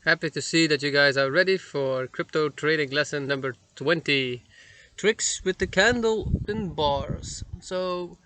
Happy to see that you guys are ready for crypto trading lesson number 20. Tricks with the candle pin bars. So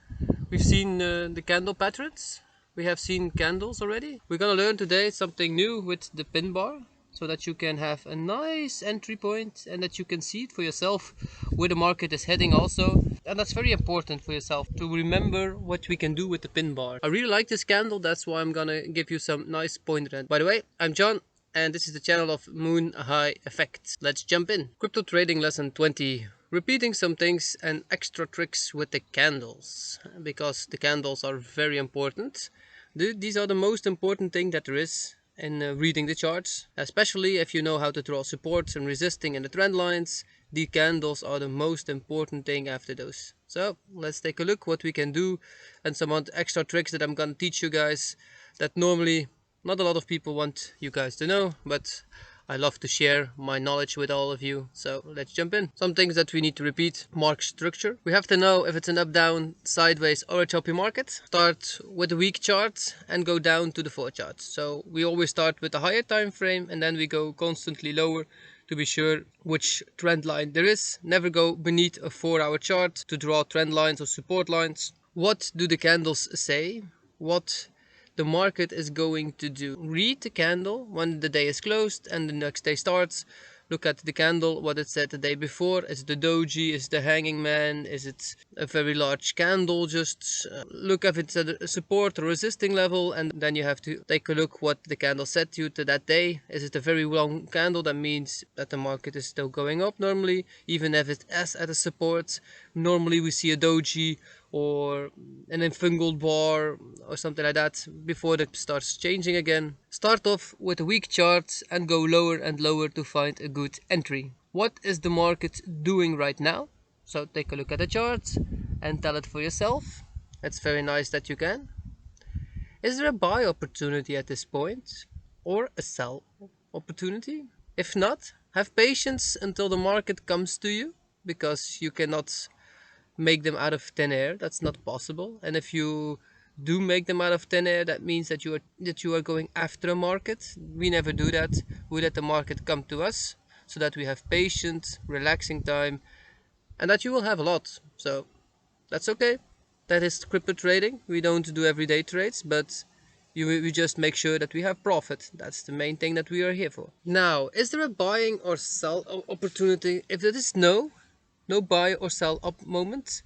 we've seen the candle patterns. We have seen candles already. We're gonna learn today something new with the pin bar, so that you can have a nice entry point and that you can see it for yourself where the market is heading also. And that's very important for yourself to remember what we can do with the pin bar. I really like this candle, that's why I'm gonna give you some nice pointer. By the way, I'm John and this is the channel of Moon High Effect. Let's jump in. Crypto trading lesson 20. Repeating some things and extra tricks with the candles, because the candles are very important. These are the most important thing that there is in reading the charts, especially if you know how to draw supports and resisting in the trend lines. The candles are the most important thing after those. So let's take a look what we can do and some extra tricks that I'm gonna teach you guys that normally not a lot of people want you guys to know, but I love to share my knowledge with all of you. So let's jump in. Some things that we need to repeat. Market structure. We have to know if it's an up, down, sideways or a choppy market. Start with the week chart and go down to the 4 charts. So we always start with a higher time frame and then we go constantly lower to be sure which trend line there is. Never go beneath a 4-hour chart to draw trend lines or support lines. What do the candles say? What the market is going to do? Read the candle when the day is closed and the next day starts. Look at the candle, what it said the day before. Is it the doji? Is it the hanging man? Is it a very large candle? Just look if it's a support or resisting level, and then you have to take a look what the candle said to you to that day. Is it a very long candle? That means that the market is still going up normally, even if it is at a support. Normally we see a doji or an fungal bar or something like that before it starts changing again. Start off with a week chart and go lower and lower to find a good entry. What is the market doing right now? So take a look at the chart and tell it for yourself. It's very nice that you can. Is there a buy opportunity at this point or a sell opportunity? If not, have patience until the market comes to you, because you cannot make them out of thin air. That's not possible. And if you do make them out of thin air, that means that you are going after a market. We never do that. We let the market come to us, so that we have patient, relaxing time, and that you will have a lot. So that's okay. That is crypto trading. We don't do everyday trades, but we just make sure that we have profit. That's the main thing that we are here for. Now, is there a buying or sell opportunity? If it is no buy or sell up moment,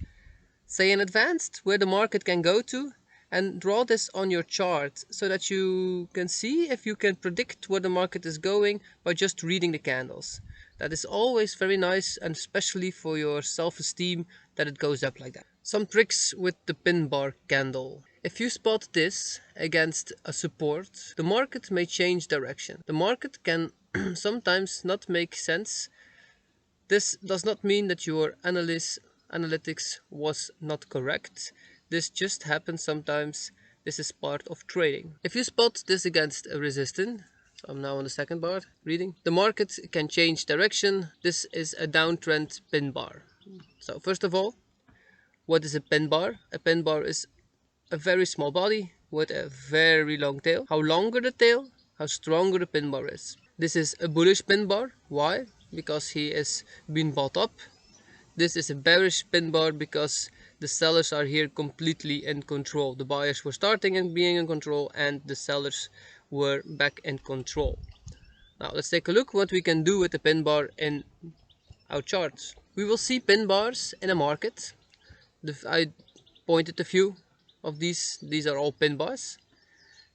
say in advance where the market can go to, and draw this on your chart so that you can see if you can predict where the market is going by just reading the candles. That is always very nice, and especially for your self-esteem, that it goes up like that. Some tricks with the pin bar candle. If you spot this against a support, the market may change direction. The market can sometimes not make sense. This does not mean that your analytics was not correct. This just happens sometimes. This is part of trading. If you spot this against a resistance, so I'm now on the second bar reading, the market can change direction. This is a downtrend pin bar. So first of all, what is a pin bar? A pin bar is a very small body with a very long tail. How longer the tail, how stronger the pin bar is. This is a bullish pin bar. Why? Because he is being bought up. This is a bearish pin bar because the sellers are here completely in control. The buyers were starting and being in control, and the sellers were back in control. Now let's take a look what we can do with the pin bar in our charts. We will see pin bars in a market. I pointed a few of these. These are all pin bars,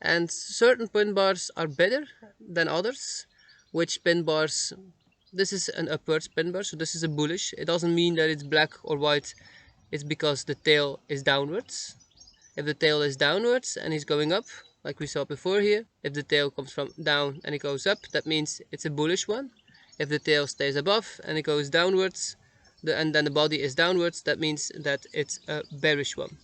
and certain pin bars are better than others. Which pin bars? This is an upwards pin bar, so this is a bullish. It doesn't mean that it's black or white. It's because the tail is downwards. If the tail is downwards and it's going up, like we saw before here, if the tail comes from down and it goes up, that means it's a bullish one. If the tail stays above and it goes downwards, and then the body is downwards, that means that it's a bearish one.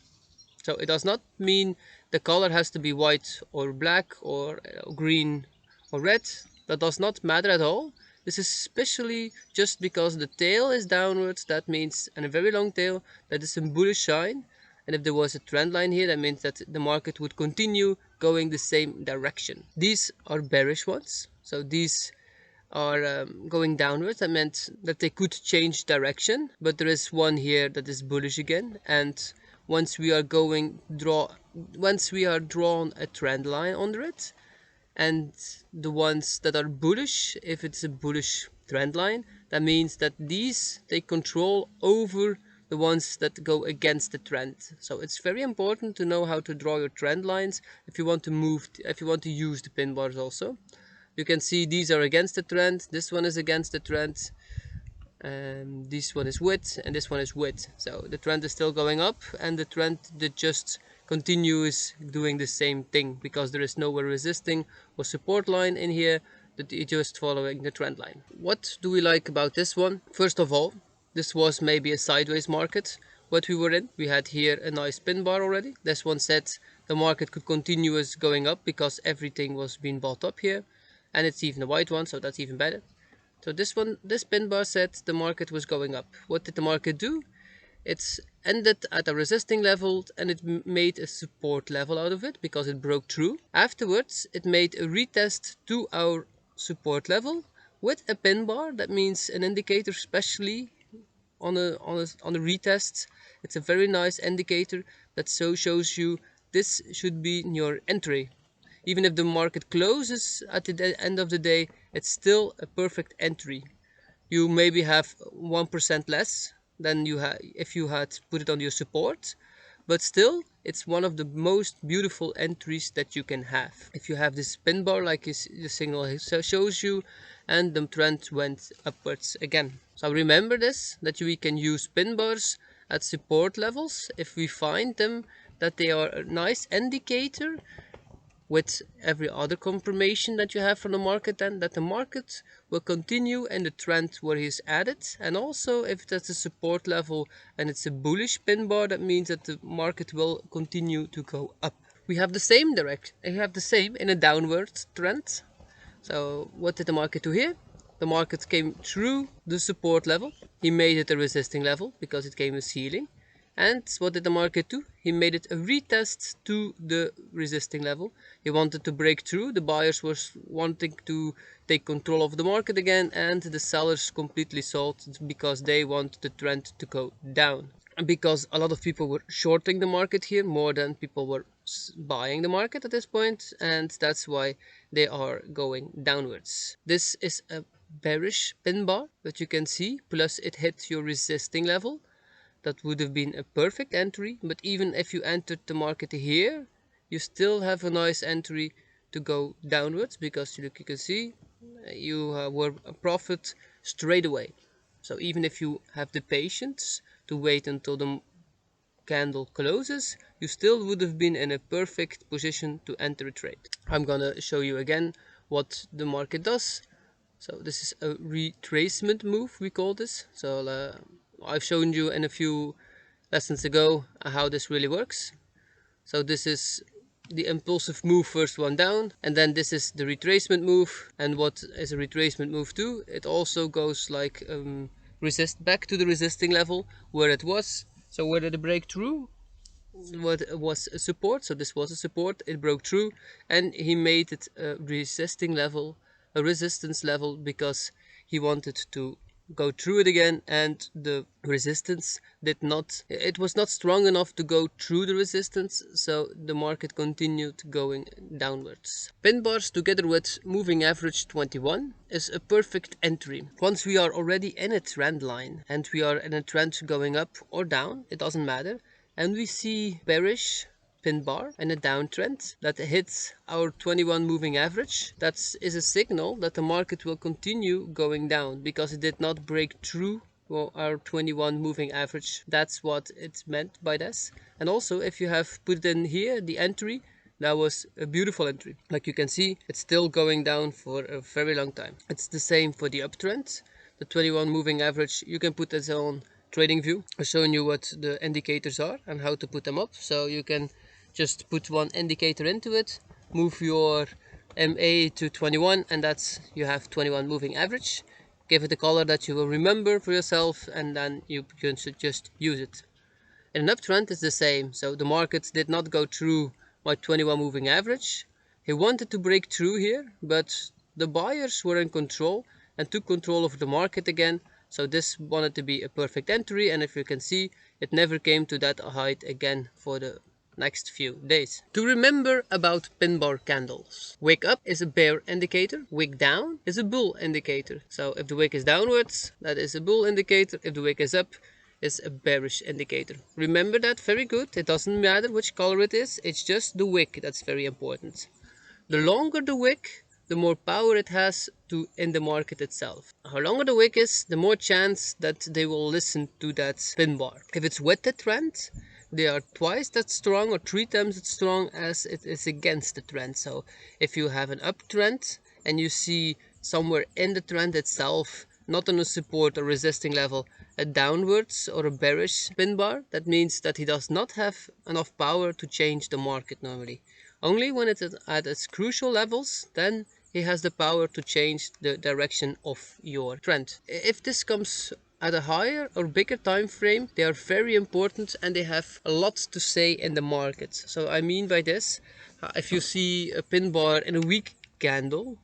So it does not mean the color has to be white or black or green or red. That does not matter at all. This is especially just because the tail is downwards. That means, and a very long tail, that is a bullish sign. And if there was a trend line here, that means that the market would continue going the same direction. These are bearish ones. So these are going downwards. That meant that they could change direction, but there is one here that is bullish again. And once we are drawn a trend line under it, and the ones that are bullish, if it's a bullish trend line, that means that these take control over the ones that go against the trend. So it's very important to know how to draw your trend lines if you want to use the pin bars also. You can see these are against the trend, this one is against the trend, this one is whit, and this one is whit. So the trend is still going up, and the trend that just continues doing the same thing, because there is nowhere resisting or support line in here, that it's just following the trend line. What do we like about this one? First of all, this was maybe a sideways market what we were in. We had here a nice pin bar already. This one said the market could continue as going up because everything was being bought up here, and it's even a white one, so that's even better. So this pin bar said the market was going up. What did the market do? It's ended at a resisting level, and it made a support level out of it because it broke through. Afterwards, it made a retest to our support level with a pin bar. That means an indicator, especially on a retest. It's a very nice indicator that shows you this should be your entry. Even if the market closes at the end of the day, it's still a perfect entry. You maybe have 1% less than you had if you had put it on your support, but still it's one of the most beautiful entries that you can have. If you have this pin bar like the signal shows you, and the trend went upwards again. So remember this, that we can use pin bars at support levels if we find them that they are a nice indicator with every other confirmation that you have from the market, then that the market will continue in the trend where he's at it. And also if that's a support level and it's a bullish pin bar, that means that the market will continue to go up. We have the same in a downward trend. So what did the market do here? The market came through the support level. He made it a resisting level because it came a ceiling. And what did the market do? He made it a retest to the resisting level. He wanted to break through. The buyers were wanting to take control of the market again, and the sellers completely sold because they want the trend to go down. Because a lot of people were shorting the market here more than people were buying the market at this point, and that's why they are going downwards. This is a bearish pin bar that you can see, plus it hit your resisting level. That would have been a perfect entry, but even if you entered the market here, you still have a nice entry to go downwards, because you can see you were a profit straight away. So even if you have the patience to wait until the candle closes, you still would have been in a perfect position to enter a trade. I'm gonna show you again what the market does. So this is a retracement move, we call this. So I've shown you in a few lessons ago how this really works. So this is the impulsive move, first one down, and then this is the retracement move. And what is a retracement move do? It also goes like resist back to the resisting level where it was. So where did it break through? What was a support? So this was a support, it broke through, and he made it a resisting level, a resistance level, because he wanted to go through it again, and the resistance it was not strong enough to go through the resistance, so the market continued going downwards. Pin bars together with moving average 21 is a perfect entry. Once we are already in a trend line and we are in a trend going up or down, it doesn't matter, and we see bearish pin bar and a downtrend that hits our 21 moving average, that is a signal that the market will continue going down because it did not break through our 21 moving average. That's what it's meant by this. And also, if you have put in here the entry, that was a beautiful entry. Like you can see, it's still going down for a very long time. It's the same for the uptrend. The 21 moving average, you can put this on trading view. I've shown you what the indicators are and how to put them up, so you can just put one indicator into it, move your MA to 21, and that's you have 21 moving average. Give it a color that you will remember for yourself, and then you can just use it. In an uptrend it's the same. So the market did not go through my 21 moving average. He wanted to break through here, but The buyers were in control and took control of the market again. So this wanted to be a perfect entry, and if you can see, it never came to that height again for the next few days. To remember about pin bar candles: wick up is a bear indicator, wick down is a bull indicator. So if the wick is downwards, that is a bull indicator. If the wick is up, is a bearish indicator. Remember that very good. It doesn't matter which color it is, it's just the wick that's very important. The longer the wick, the more power it has in the market itself. How longer the wick is, the more chance that they will listen to that pin bar. If it's with the trend, they are twice that strong or 3 times as strong as it is against the trend. So if you have an uptrend and you see somewhere in the trend itself, not on a support or resisting level, a downwards or a bearish pin bar, that means that he does not have enough power to change the market normally. Only when it's at its crucial levels, then he has the power to change the direction of your trend. If this comes at a higher or bigger time frame, they are very important and they have a lot to say in the market. So I mean by this, if you see a pin bar in a weak candle,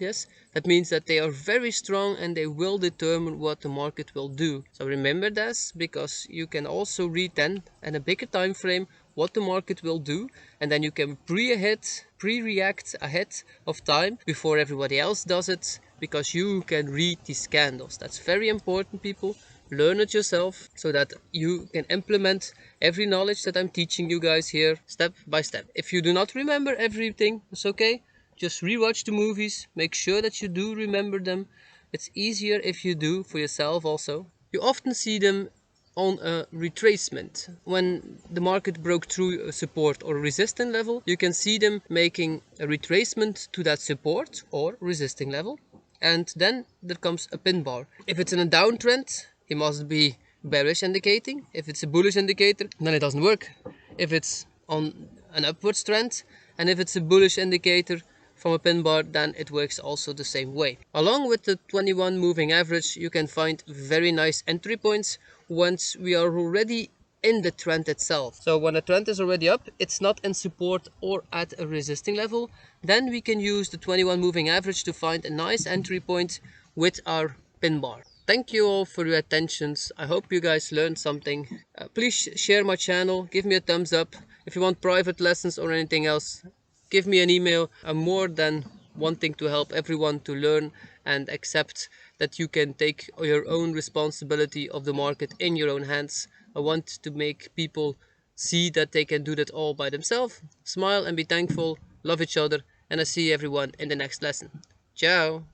yes, that means that they are very strong and they will determine what the market will do. So remember this, because you can also read then in a bigger time frame what the market will do, and then you can pre-react ahead of time before everybody else does it, because you can read these candles. That's very important, people. Learn it yourself so that you can implement every knowledge that I'm teaching you guys here step by step. If you do not remember everything, it's okay. Just rewatch the movies, make sure that you do remember them. It's easier if you do for yourself also. You often see them on a retracement. When the market broke through a support or resistance level, you can see them making a retracement to that support or resisting level, and then there comes a pin bar. If it's in a downtrend, it must be bearish indicating. If it's a bullish indicator, then it doesn't work. If it's on an upwards trend, and if it's a bullish indicator from a pin bar, then it works also the same way. Along with the 21 moving average, you can find very nice entry points once we are already in the trend itself. So when a trend is already up, it's not in support or at a resisting level, then we can use the 21 moving average to find a nice entry point with our pin bar. Thank you all for your attentions. I hope you guys learned something. Please share my channel, give me a thumbs up. If you want private lessons or anything else, give me an email. I'm more than wanting to help everyone to learn and accept that you can take your own responsibility of the market in your own hands. I want to make people see that they can do that all by themselves. Smile and be thankful, love each other, and I see everyone in the next lesson. Ciao!